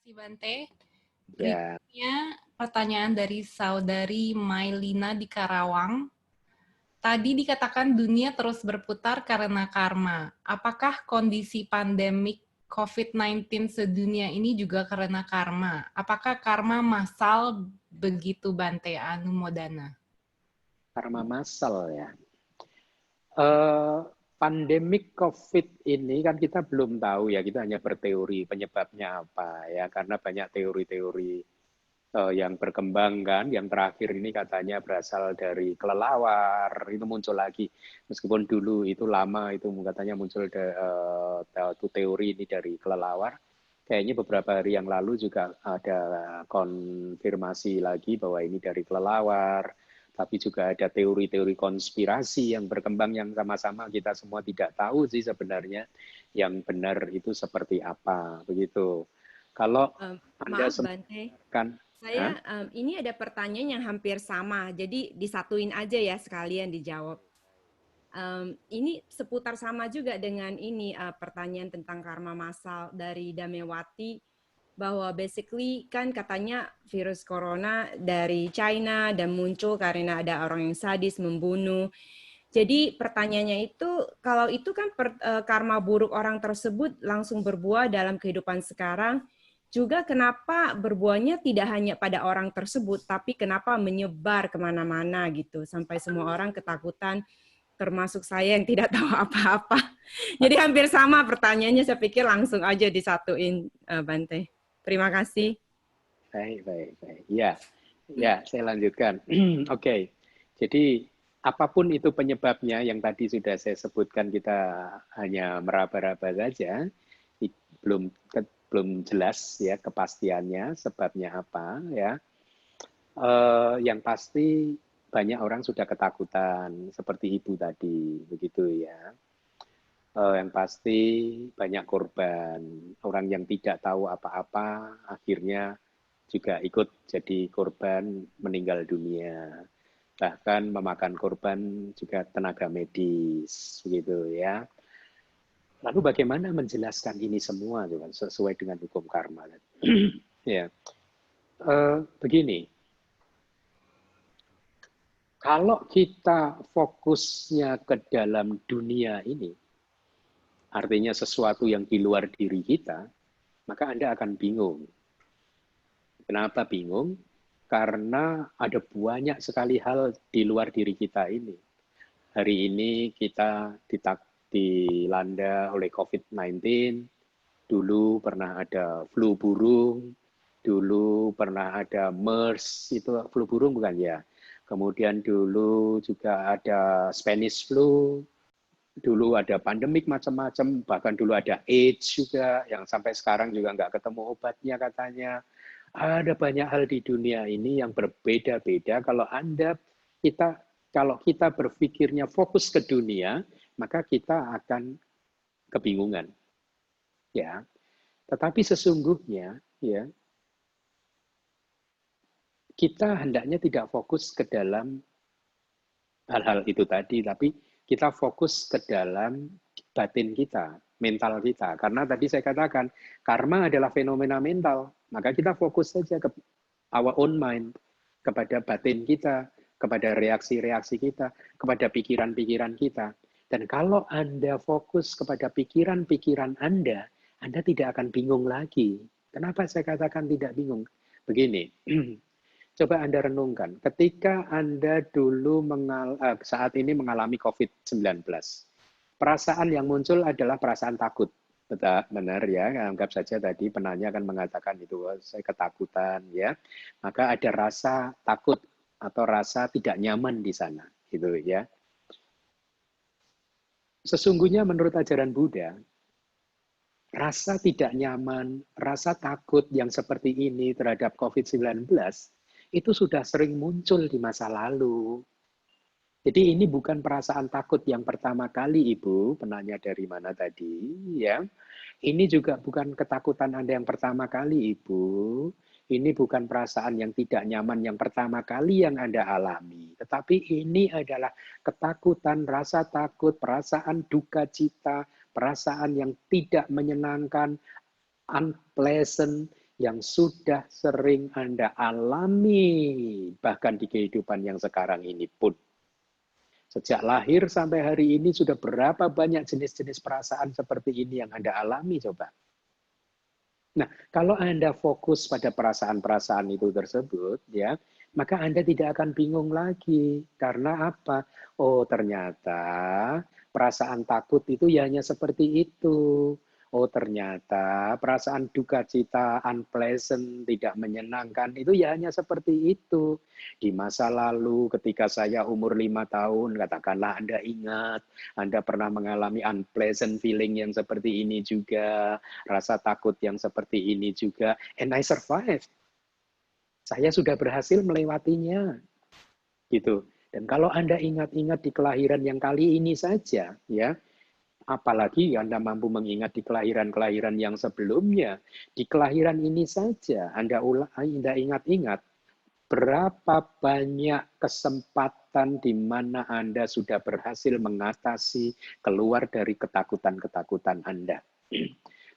kasih Bante. Ya, Berikutnya pertanyaan dari saudari Mailina di Karawang. Tadi dikatakan dunia terus berputar karena karma. Apakah kondisi pandemik COVID-19 sedunia ini juga karena karma? Apakah karma massal begitu Bante Anumodana? karma massal ya. Eh, Pandemik COVID ini kan kita belum tahu ya, kita hanya berteori penyebabnya apa ya, karena banyak teori-teori yang berkembang kan. Yang terakhir ini katanya berasal dari kelelawar, itu muncul lagi. Meskipun dulu itu lama, itu katanya muncul teori ini dari kelelawar. Kayaknya beberapa hari yang lalu juga ada konfirmasi lagi bahwa ini dari kelelawar. Tapi juga ada teori-teori konspirasi yang berkembang yang sama-sama kita semua tidak tahu sih sebenarnya yang benar itu seperti apa, begitu. Kalau Anda Maaf Bante, kan, saya ini ada pertanyaan yang hampir sama, jadi disatuin aja ya sekalian dijawab. Ini seputar sama juga dengan ini pertanyaan tentang karma massal dari Damewati, bahwa basically kan katanya virus corona dari China dan muncul karena ada orang yang sadis membunuh. Jadi pertanyaannya itu, kalau itu kan karma buruk orang tersebut langsung berbuah dalam kehidupan sekarang, juga kenapa berbuahnya tidak hanya pada orang tersebut, tapi kenapa menyebar kemana-mana gitu, sampai semua orang ketakutan, termasuk saya yang tidak tahu apa-apa. Jadi hampir sama pertanyaannya, saya pikir langsung aja disatuin, Bante. Terima kasih. baik. Ya, saya lanjutkan. Oke. Jadi apapun itu penyebabnya yang tadi sudah saya sebutkan, kita hanya meraba-raba saja, belum belum jelas ya kepastiannya sebabnya apa ya. Yang pasti banyak orang sudah ketakutan seperti ibu tadi, begitu ya. Yang pasti banyak korban, orang yang tidak tahu apa-apa akhirnya juga ikut jadi korban, meninggal dunia. Bahkan memakan korban juga tenaga medis, begitu ya. Lalu bagaimana menjelaskan ini semua sesuai dengan hukum karma? Ya, begini. Kalau kita fokusnya ke dalam dunia ini, artinya sesuatu yang di luar diri kita, maka Anda akan bingung. Kenapa bingung? Karena ada banyak sekali hal di luar diri kita ini. Hari ini kita dilanda oleh COVID-19, dulu pernah ada flu burung, dulu pernah ada MERS, itu flu burung bukan ya? Kemudian dulu juga ada Spanish flu, dulu ada pandemik macam-macam, bahkan dulu ada AIDS juga, yang sampai sekarang juga nggak ketemu obatnya katanya. Ada banyak hal di dunia ini yang berbeda-beda. Kalau kita berpikirnya fokus ke dunia, maka kita akan kebingungan. Ya, tetapi sesungguhnya ya kita hendaknya tidak fokus ke dalam hal-hal itu tadi, tapi kita fokus ke dalam batin kita, mental kita. Karena tadi saya katakan, karma adalah fenomena mental. Maka kita fokus saja ke our own mind, kepada batin kita, kepada reaksi-reaksi kita, kepada pikiran-pikiran kita. Dan kalau Anda fokus kepada pikiran-pikiran Anda tidak akan bingung lagi. Kenapa saya katakan tidak bingung? Begini, coba Anda renungkan, ketika Anda dulu saat ini mengalami COVID-19, perasaan yang muncul adalah perasaan takut. Benar ya, anggap saja tadi penanya akan mengatakan itu, saya ketakutan ya. Maka ada rasa takut atau rasa tidak nyaman di sana, gitu ya. Sesungguhnya menurut ajaran Buddha, rasa tidak nyaman, rasa takut yang seperti ini terhadap COVID-19 itu sudah sering muncul di masa lalu. Jadi ini bukan perasaan takut yang pertama kali, Ibu, penanya dari mana tadi, ya. Ini juga bukan ketakutan Anda yang pertama kali, Ibu. Ini bukan perasaan yang tidak nyaman yang pertama kali yang Anda alami. Tetapi ini adalah ketakutan, rasa takut, perasaan duka cita, perasaan yang tidak menyenangkan, unpleasant, yang sudah sering Anda alami, bahkan di kehidupan yang sekarang ini pun. Sejak lahir sampai hari ini sudah berapa banyak jenis-jenis perasaan seperti ini yang Anda alami, coba. Nah, kalau Anda fokus pada perasaan-perasaan itu tersebut, ya, maka Anda tidak akan bingung lagi. Karena apa? Oh, ternyata perasaan takut itu ya hanya seperti itu. Oh, ternyata perasaan duka cita, unpleasant, tidak menyenangkan, itu ya hanya seperti itu. Di masa lalu, ketika saya umur 5 tahun, katakanlah Anda ingat, Anda pernah mengalami unpleasant feeling yang seperti ini juga, rasa takut yang seperti ini juga, and I survived. Saya sudah berhasil melewatinya, gitu. Dan kalau Anda ingat-ingat di kelahiran yang kali ini saja, ya, apalagi Anda mampu mengingat di kelahiran-kelahiran yang sebelumnya, di kelahiran ini saja Anda ingat-ingat berapa banyak kesempatan di mana Anda sudah berhasil mengatasi keluar dari ketakutan-ketakutan Anda.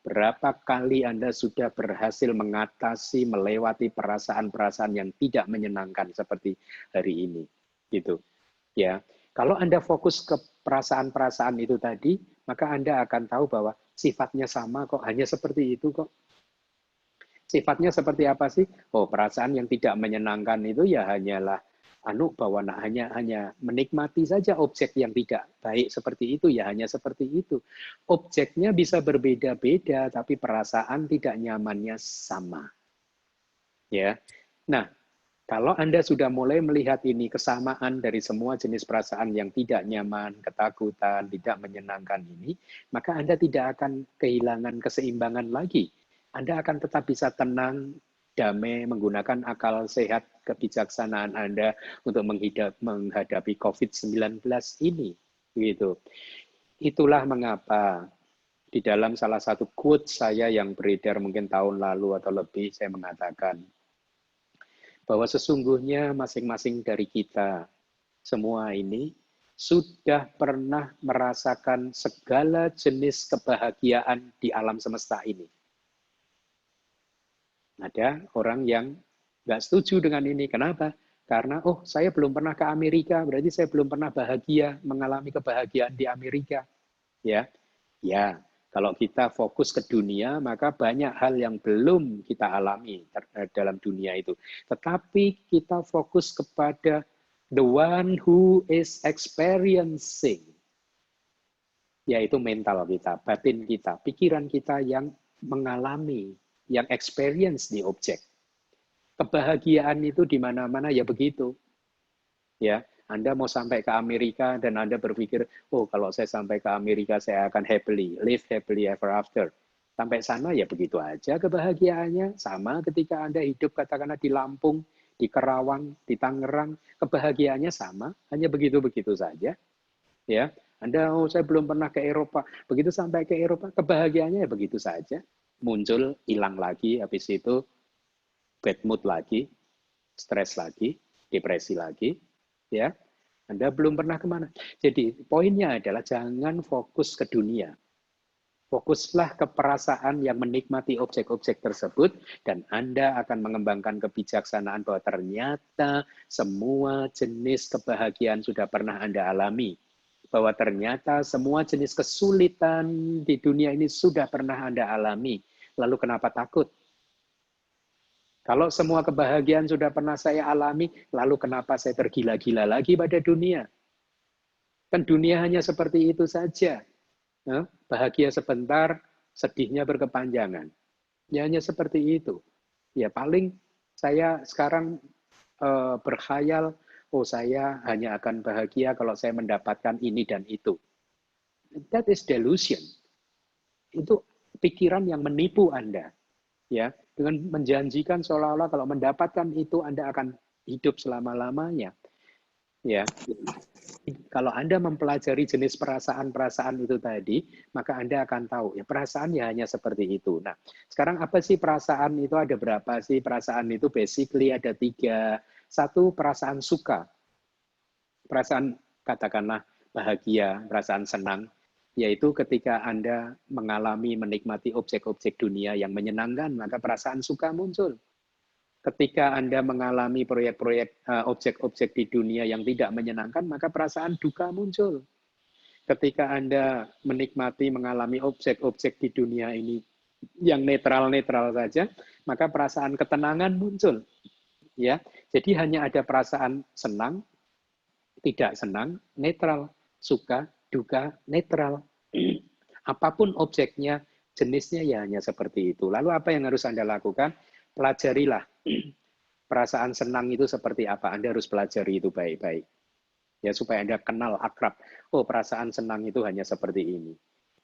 Berapa kali Anda sudah berhasil mengatasi, melewati perasaan-perasaan yang tidak menyenangkan seperti hari ini, gitu. Ya, kalau Anda fokus ke perasaan-perasaan itu tadi, maka Anda akan tahu bahwa sifatnya sama kok, hanya seperti itu kok. Sifatnya seperti apa sih? Oh, perasaan yang tidak menyenangkan itu ya hanyalah bahwa hanya menikmati saja objek yang tidak baik seperti itu, ya hanya seperti itu. Objeknya bisa berbeda-beda, tapi perasaan tidak nyamannya sama. Ya. Nah, kalau Anda sudah mulai melihat ini kesamaan dari semua jenis perasaan yang tidak nyaman, ketakutan, tidak menyenangkan ini, maka Anda tidak akan kehilangan keseimbangan lagi. Anda akan tetap bisa tenang, damai, menggunakan akal sehat, kebijaksanaan Anda untuk menghadapi COVID-19 ini. Gitu. Itulah mengapa di dalam salah satu quote saya yang beredar mungkin tahun lalu atau lebih, saya mengatakan bahwa sesungguhnya masing-masing dari kita semua ini sudah pernah merasakan segala jenis kebahagiaan di alam semesta ini. Ada orang yang nggak setuju dengan ini. Kenapa? Karena, saya belum pernah ke Amerika, berarti saya belum pernah bahagia, mengalami kebahagiaan di Amerika. Ya, kalau kita fokus ke dunia, maka banyak hal yang belum kita alami dalam dunia itu. Tetapi kita fokus kepada the one who is experiencing, yaitu mental kita, batin kita, pikiran kita yang mengalami, yang experience di objek. Kebahagiaan itu di mana-mana ya begitu. Ya, Anda mau sampai ke Amerika dan Anda berpikir, kalau saya sampai ke Amerika saya akan live happily ever after. Sampai sana ya begitu aja kebahagiaannya. Sama ketika Anda hidup katakanlah di Lampung, di Kerawang, di Tangerang, kebahagiaannya sama, hanya begitu-begitu saja. Ya, Anda, saya belum pernah ke Eropa. Begitu sampai ke Eropa, kebahagiaannya ya begitu saja. Muncul, hilang lagi, habis itu bad mood lagi, stres lagi, depresi lagi, ya. Anda belum pernah kemana. Jadi poinnya adalah jangan fokus ke dunia. Fokuslah ke perasaan yang menikmati objek-objek tersebut dan Anda akan mengembangkan kebijaksanaan bahwa ternyata semua jenis kebahagiaan sudah pernah Anda alami. Bahwa ternyata semua jenis kesulitan di dunia ini sudah pernah Anda alami. Lalu kenapa takut? Kalau semua kebahagiaan sudah pernah saya alami, lalu kenapa saya tergila-gila lagi pada dunia? Kan dunia hanya seperti itu saja. Bahagia sebentar, sedihnya berkepanjangan. Ya hanya seperti itu. Ya paling saya sekarang berkhayal, saya hanya akan bahagia kalau saya mendapatkan ini dan itu. That is delusion. Itu pikiran yang menipu Anda. Ya, dengan menjanjikan seolah-olah kalau mendapatkan itu Anda akan hidup selama-lamanya. Ya. Kalau Anda mempelajari jenis perasaan-perasaan itu tadi, maka Anda akan tahu ya perasaan ya hanya seperti itu. Nah, sekarang apa sih perasaan itu, ada berapa sih perasaan itu? Basically ada 3. Satu, perasaan suka. Perasaan katakanlah bahagia, perasaan senang. yaitu ketika Anda mengalami, menikmati objek-objek dunia yang menyenangkan, maka perasaan suka muncul. Ketika Anda mengalami proyek-proyek objek-objek di dunia yang tidak menyenangkan, maka perasaan duka muncul. Ketika Anda menikmati, mengalami objek-objek di dunia ini yang netral-netral saja, maka perasaan ketenangan muncul. Ya, jadi hanya ada perasaan senang, tidak senang, netral, suka, duka, netral. Apapun objeknya, jenisnya ya hanya seperti itu. Lalu apa yang harus Anda lakukan? Pelajarilah. Perasaan senang itu seperti apa? Anda harus pelajari itu baik-baik. Ya, supaya Anda kenal, akrab. Oh, perasaan senang itu hanya seperti ini.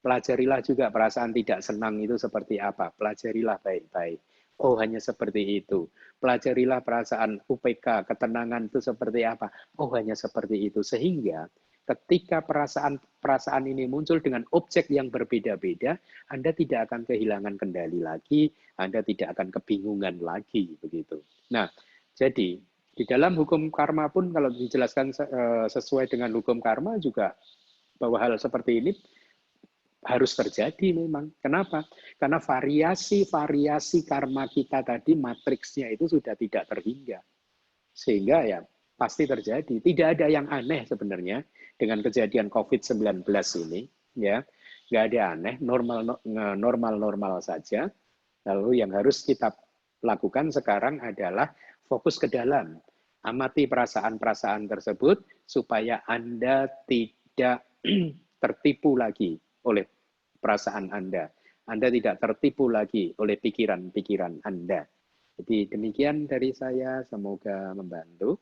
Pelajarilah juga perasaan tidak senang itu seperti apa. Pelajarilah baik-baik. Oh, hanya seperti itu. Pelajarilah perasaan UPK, ketenangan itu seperti apa. Oh, hanya seperti itu. Sehingga ketika perasaan ini muncul dengan objek yang berbeda-beda, Anda tidak akan kehilangan kendali lagi, Anda tidak akan kebingungan lagi, begitu. Nah, jadi di dalam hukum karma pun kalau dijelaskan sesuai dengan hukum karma juga bahwa hal seperti ini harus terjadi memang. Kenapa? Karena variasi-variasi karma kita tadi, matriksnya itu sudah tidak terhingga. Sehingga ya pasti terjadi. Tidak ada yang aneh sebenarnya dengan kejadian COVID-19 ini. Ya, nggak ada aneh, normal-normal saja. Lalu yang harus kita lakukan sekarang adalah fokus ke dalam. Amati perasaan-perasaan tersebut supaya Anda tidak tertipu lagi oleh perasaan Anda. Anda tidak tertipu lagi oleh pikiran-pikiran Anda. Jadi demikian dari saya, semoga membantu.